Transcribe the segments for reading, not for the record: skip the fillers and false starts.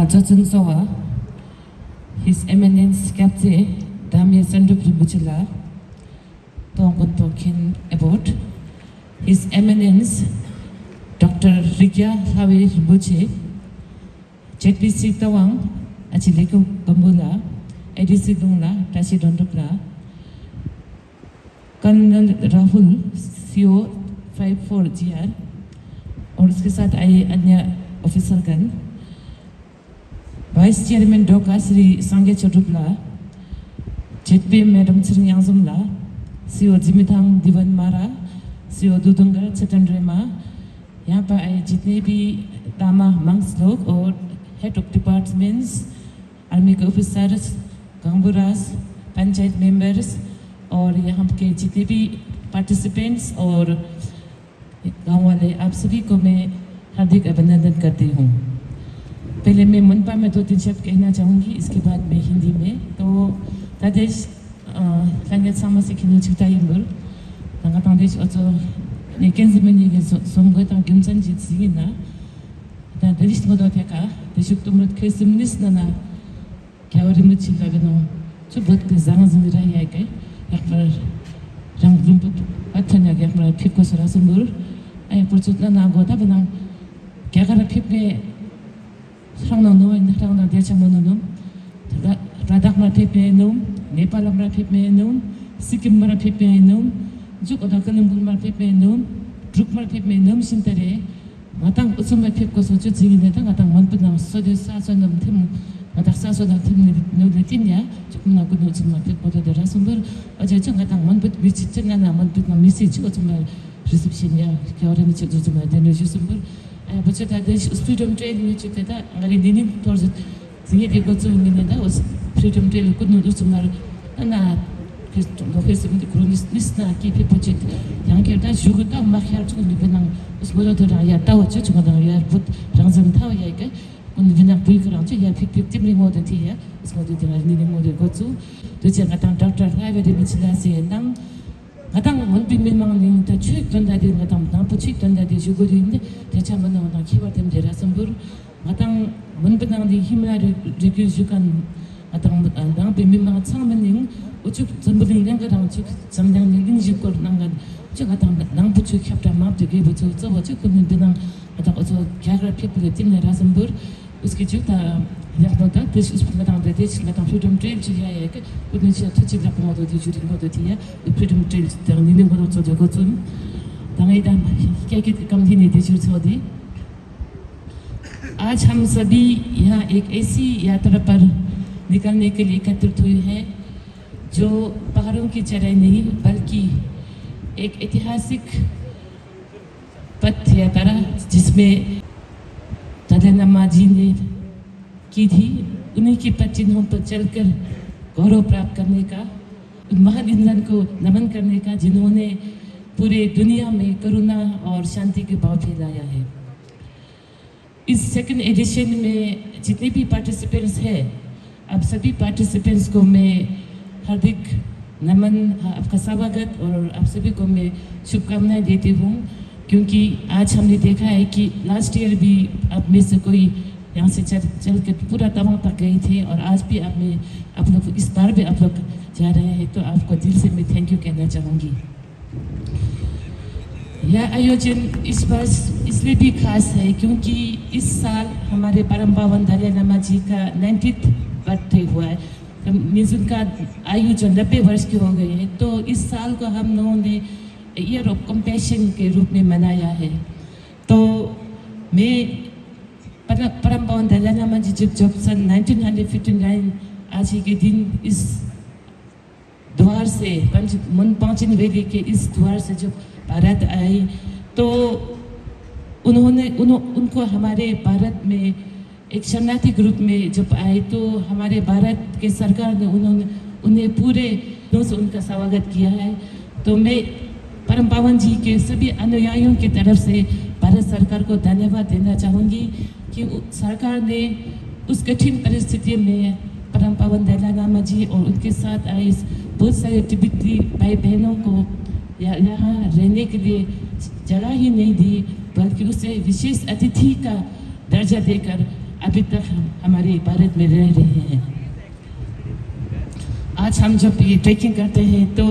Jochen Sowa, His Eminence Captain Damia Sandupri Buchila, Tongon talking about His Eminence Dr. Rikia Hawi Buche, Chetli Tawang, Achileko Gambula, Edisi Dungla, Tashi Dondokla, Colonel Rahul, CO 54GR, और उसके साथ आए अन्य officer गण, vice chairman डोका श्री सांगे चटुपला, JP madam Shri यांजुमला, CO जिमिथांग दिवन मारा, CO दुदुंगर चटनरेमा, यहाँ पर आए जितने भी तामा मंग्स लोग और हेड ऑफ डिपार्टमेंट्स, आर्मी के ऑफिसर्स, गांवरास, पंचायत मेंबर्स और यहाँ के जितने भी पार्टिसिपेंट्स और गाँव वाले, आप सभी को मैं हार्दिक अभिनंदन करती हूँ। पहले मैं मुनपा में 2-3 शब्द कहना चाहूँगी, इसके बाद मैं हिंदी में। तो तादेश लंगेट सामा से खिनु चिताई मुर लंगा तादेश also ne kenzi meni ge somgo tang gyumsan jit sigina ta derish modo teka deshuk tumrut kesimnis nana kyawri muchi lagno chu bot ke zang zimira ya kai yakmar rang grumput atanya yakmar phiko sara sumur ay purchut na go ta bana kyagara phipge 상나 노인 상나 대창모노놈 라닥마 페페놈 네팔람라 페페놈 시킴마라 페페놈 주고다 근음불마 페페놈 druκ마 페페놈 신테레 마땅 우스마 페코서 주지기네다 마땅 만부나 소데 사서놈 팀 마땅 사서다 팀 노데 팀냐 조금나 그 노즈마 페코도 데라스물 어제 저 마땅 만부 미치잖아 만부나 미시지 어쩌면 리셉션이야 겨울에 저주마 데노주스물 बच्चे तादेश उस freedom trail में चुके था अगर ये दिन थोड़ा सा ये भी कुछ उम्मीद था उस फ्रीडम ट्रेल को नोटिस तुम्हारे ना फिर लोग ऐसे में क्रोनिस ना कि फिर बच्चे यहाँ के उतना शुगर था माखियार चुके नहीं बना उस बोलो तो राया था वो चुके ना यार बहुत रंजन था वो यार के उन बिना कोई कराऊँ चुके यार फिर टिम रिंग होते थी यार उस मोदी तो राजनी रिंग होते कुछ तो चंगा तां डॉक्टर है वे मिचला से नंग 가장 원빈 민망한 데 추익 전달된 가장 남부 추익 전달된 주거리인데 대체만 나오나 키워 됨 데라선 불 가장 원빈한 데 힘을 리규주간 가장 남부 민망한 창문님 우측 전부는 랭가랑 쭉 점장님 인지걸 난간 저 가장 남부 추익 협다 마음도 기부 저 저저 그는 비난 가장 어서 개를 피부를 찜내라선 불 उसके जुता यार नोटा देश उस पर लगाम देते हैं लगाम फ्रीडम ट्रेल चीज़ है कि उन्हें चीज़ अच्छी चीज़ लगाम होती है जुड़ी होती है फ्रीडम ट्रेल तरंगी ने बहुत अच्छा जगह चुन तंगे दाम क्या क्या कम ही नहीं देती होती आज हम सभी यहाँ एक ऐसी यात्रा पर निकलने के लिए एकत्रित हुए हैं जो पहाड़ों की चढ़ाई नहीं बल्कि एक ऐतिहासिक पथ यात्रा जिसमें दादा जी ने की थी, उन्हीं की पचिन्हों पर चलकर गौरव प्राप्त करने का, महान इंसान को नमन करने का जिन्होंने पूरे दुनिया में करुणा और शांति के भाव फैलाया है। इस सेकंड एडिशन में जितने भी पार्टिसिपेंट्स हैं, आप सभी पार्टिसिपेंट्स को मैं हार्दिक नमन, आपका स्वागत और आप सभी को मैं शुभकामनाएं देती हूँ, क्योंकि आज हमने देखा है कि लास्ट ईयर भी आप में से कोई यहाँ से चल के पूरा तवांग तक गए थे और आज भी आप लोग इस बार भी आप लोग जा रहे हैं, तो आपको दिल से मैं थैंक यू कहना चाहूँगी। यह आयोजन इस बार इसलिए भी खास है क्योंकि इस साल हमारे परम पावन दलाई लामा जी का 90th बर्थडे हुआ है, मीन्स उनका आयु जो 90 वर्ष की हो गई है, तो इस साल को हम लोगों ने ईयर ऑफ कंपैशन के रूप में मनाया है। तो मैं परम पावन दलाई लामा जी जब सन 1959 आज ही के दिन इस द्वार से पांचन वैली के इस द्वार से जब भारत आए, तो उनको हमारे भारत में एक शरणार्थी ग्रुप में जब आए, तो हमारे भारत के सरकार ने उन्हें पूरे दिलों से उनका स्वागत किया है। तो मैं परम पावन जी के सभी अनुयायियों की तरफ से भारत सरकार को धन्यवाद देना चाहूँगी कि सरकार ने उस कठिन परिस्थिति में परम पावन दलाई लामा जी और उनके साथ आए बहुत सारे तिब्बती भाई बहनों को यहाँ रहने के लिए जगह ही नहीं दी, बल्कि उसे विशेष अतिथि का दर्जा देकर अभी तक हमारे भारत में रह रहे हैं। आज हम जब ये ट्रैकिंग करते हैं तो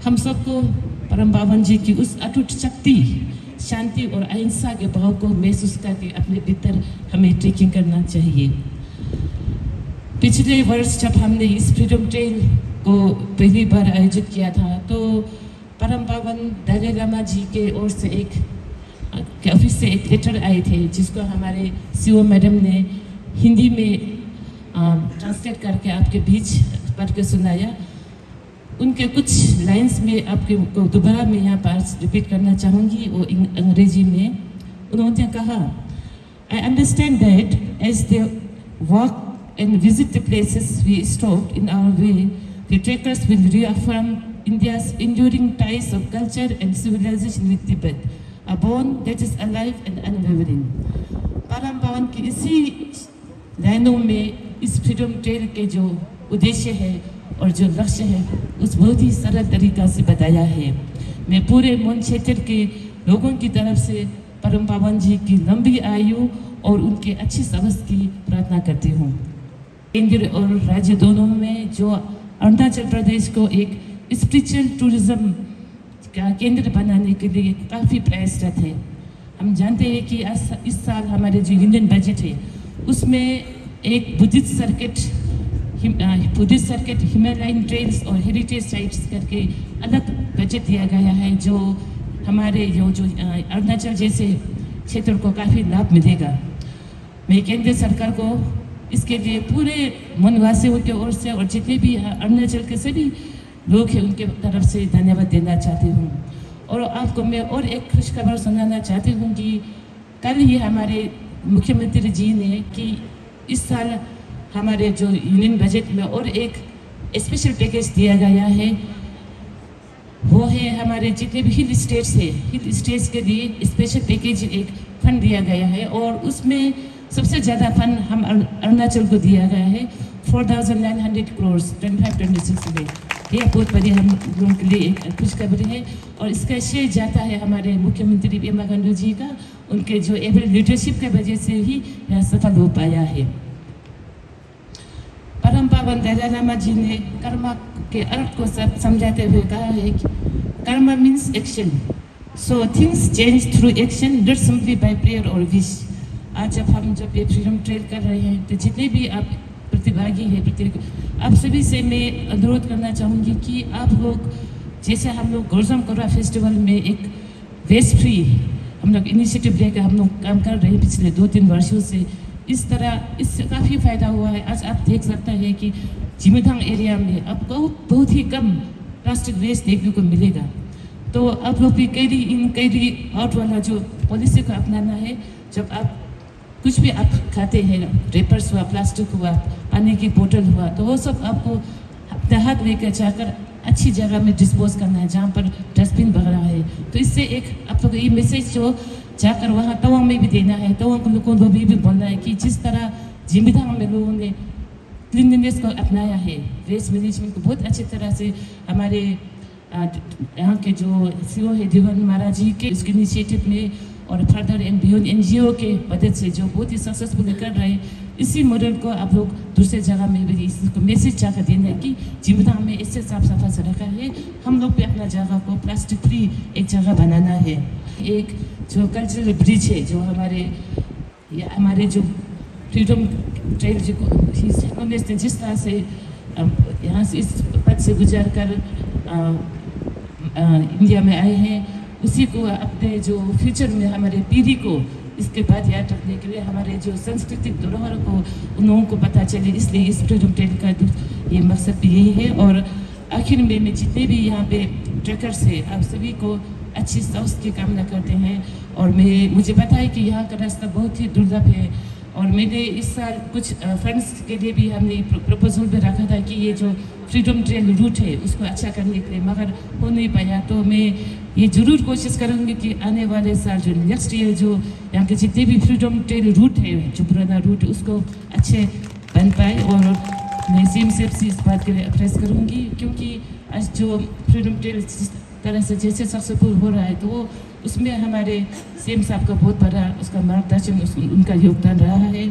हम सबको परम पावन जी की उस अटूट शक्ति, शांति और अहिंसा के भाव को महसूस करके अपने भीतर हमें ट्रैकिंग करना चाहिए। पिछले वर्ष जब हमने इस फ्रीडम ट्रेल को पहली बार आयोजित किया था तो परम पावन दलाई लामा जी के ओर से के ऑफिस से एक लेटर आए थे, जिसको हमारे सीओ मैडम ने हिंदी में ट्रांसलेट करके आपके बीच पढ़ के सुनाया। उनके कुछ लाइंस में आपके को दोबारा मैं यहाँ पर रिपीट करना चाहूँगी, वो अंग्रेजी में। उन्होंने कहा, I understand that as they walk and visit the places we stopped in our way, the trekkers will reaffirm India's enduring ties of culture and civilization with Tibet, a bond that is alive and unwavering. परम पावन की इसी लाइनों में इस freedom trail के जो उद्देश्य है और जो लक्ष्य है उस बहुत ही सरल तरीका से बताया है। मैं पूरे मन क्षेत्र के लोगों की तरफ से परम पावन जी की लंबी आयु और उनके अच्छी स्वास्थ्य की प्रार्थना करती हूँ। केंद्र और राज्य दोनों में जो अरुणाचल प्रदेश को एक स्पिरिचुअल टूरिज्म का केंद्र बनाने के लिए काफ़ी प्रयासरत है। हम जानते हैं कि इस साल हमारे जो यूनियन बजट है उसमें एक बुद्धिस्ट सर्किट, हिमालयन ट्रेल्स और हेरिटेज साइट्स करके अलग बजट दिया गया है, जो हमारे जो अरुणाचल जैसे क्षेत्र को काफ़ी लाभ मिलेगा। मैं केंद्र सरकार को इसके लिए पूरे वनवासियों की ओर से और जितने भी अरुणाचल के सभी लोग हैं उनके तरफ से धन्यवाद देना चाहती हूँ। और आपको मैं और एक खुशखबर सुनाना चाहती हूँ कि कल ही हमारे मुख्यमंत्री जी ने कि इस साल हमारे जो यूनियन बजट में और एक स्पेशल पैकेज दिया गया है, वो है हमारे जितने भी हिल स्टेट्स के लिए स्पेशल पैकेज एक फंड दिया गया है और उसमें सबसे ज़्यादा फंड हम अरुणाचल को दिया गया है 4,900 करोड़ 25-26 में। यह बहुत बड़ी हम लोगों के लिए एक खुशखबरी है और इसका श्रेय जाता है हमारे मुख्यमंत्री पेमा खांडू जी का। उनके जो एबल लीडरशिप के वजह से ही यह सफल हो पाया है। परम पावन दलाई लामा जी ने कर्म के अर्थ को समझाते हुए कहा है कि karma means action, so things change through action, not simply by prayer और विश। आज जब ये फ्रीडम ट्रेल कर रहे हैं तो जितने भी आप प्रतिभागी हैं, आप सभी से मैं अनुरोध करना चाहूँगी कि आप लोग, जैसे हम लोग गोरजम कोरा फेस्टिवल में एक वेस्ट फ्री हम लोग इनिशिएटिव लेकर हम लोग काम कर रहे हैं पिछले 2-3 वर्षों से, इस तरह इससे काफ़ी फ़ायदा हुआ है। आज आप देख सकते हैं कि जिमीथांग एरिया में आपको बहुत ही कम प्लास्टिक वेस्ट देखने को मिलेगा। तो आप लोग भी कैरी आउट वाला जो पॉलिसी को अपनाना है। जब आप कुछ भी आप खाते हैं, रेपर्स हुआ, प्लास्टिक हुआ, पानी की बोतल हुआ, तो वो सब आपको अपने हाथ लेकर जाकर अच्छी जगह में डिस्पोज करना है जहाँ पर डस्टबिन वगैरह है। तो इससे एक आप लोग ये मैसेज जो जाकर वहाँ तवांग में भी देना है, तवांग के लोगों को भी बोलना है कि जिस तरह जिमीथांग में लोगों ने क्लीनलीनेस को अपनाया है, वेस्ट मैनेजमेंट को बहुत अच्छी तरह से हमारे यहाँ के जो सीओ है दिवन महाराज जी के उसके इनिशिएटिव में और फर्दर एंड बियॉन्ड NGO के मदद से जो बहुत ही सक्सेसफुली कर रहे हैं, इसी मॉडल को आप लोग दूसरे जगह में भी इसको मैसेज जाकर देना है कि जिमीथांग में इससे साफ सफा से रखा है, हम लोग भी अपना जगह को प्लास्टिक फ्री एक जगह बनाना है। एक जो कल्चरल ब्रिज है जो हमारे जो फ्रीडम ट्रेल जो जिस तरह से यहाँ से इस पथ से गुजर कर इंडिया में आए हैं, उसी को अपने जो फ्यूचर में हमारे पीढ़ी को इसके बाद याद रखने के लिए हमारे जो सांस्कृतिक धरोहर को उन लोगों को पता चले, इसलिए इस फ्रीडम ट्रेल का ये मकसद भी यही है। और आखिर में मैं जितने भी यहाँ पे ट्रैकर्स हैं आप सभी को अच्छी स्वास्थ्य की कामना करते हैं। और मुझे पता है कि यहाँ का रास्ता बहुत ही दुर्लभ है और मैंने इस साल कुछ फंड्स के लिए भी हमने प्रपोजल भी रखा था कि ये जो फ्रीडम ट्रेल रूट है उसको अच्छा करने के लिए, मगर हो नहीं पाया। तो मैं ये ज़रूर कोशिश करूँगी कि आने वाले साल जो नेक्स्ट ईयर जो यहाँ के जितने भी फ्रीडम ट्रेल रूट है जो पुराना रूट है उसको अच्छे बन पाए। और मैं सीएम साहब से इस बात के लिए अप्रेस करूँगी क्योंकि आज जो फ्रीडम ट्रेल जिस तरह से जैसे सक्सेसफुल हो रहा है तो उसमें हमारे सीएम साहब का बहुत बड़ा उसका मार्गदर्शन उनका योगदान रहा है।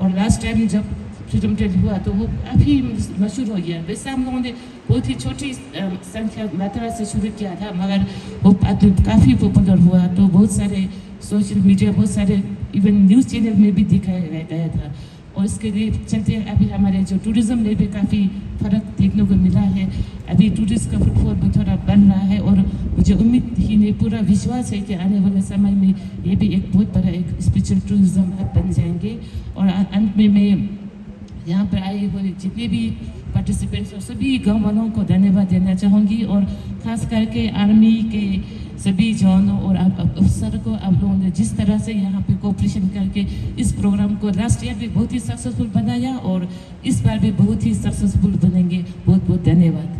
और लास्ट टाइम जब फ्रीडम ट्रेल हुआ तो वो काफ़ी मशहूर हो गया। वैसे हम लोगों ने बहुत ही छोटी संख्या मात्रा से शुरू किया था, मगर वो काफ़ी पॉपुलर हुआ। तो बहुत सारे सोशल मीडिया, बहुत सारे इवन न्यूज़ चैनल में भी दिखाया गया था। और इसके लिए चलते अभी हमारे जो टूरिज़्म में भी काफ़ी फ़र्क देखने को मिला है। अभी टूरिस्ट का फुटफॉल भी थोड़ा बढ़ रहा है और मुझे उम्मीद ही नहीं, पूरा विश्वास है कि आने वाले समय में ये भी एक बहुत बड़ा एक स्पिरिचुअल टूरिज़्म हब बन जाएंगे। और अंत में मैं यहाँ पर आए हुए जितने भी पार्टिसिपेंट्स और सभी गाँव वालों को धन्यवाद देना चाहूँगी, और ख़ास करके आर्मी के सभी जवानों और अफसर को आप लोगों ने जिस तरह से यहाँ पे कोऑपरेशन करके इस प्रोग्राम को लास्ट ईयर भी बहुत ही सक्सेसफुल बनाया और इस बार भी बहुत ही सक्सेसफुल बनेंगे। बहुत बहुत धन्यवाद।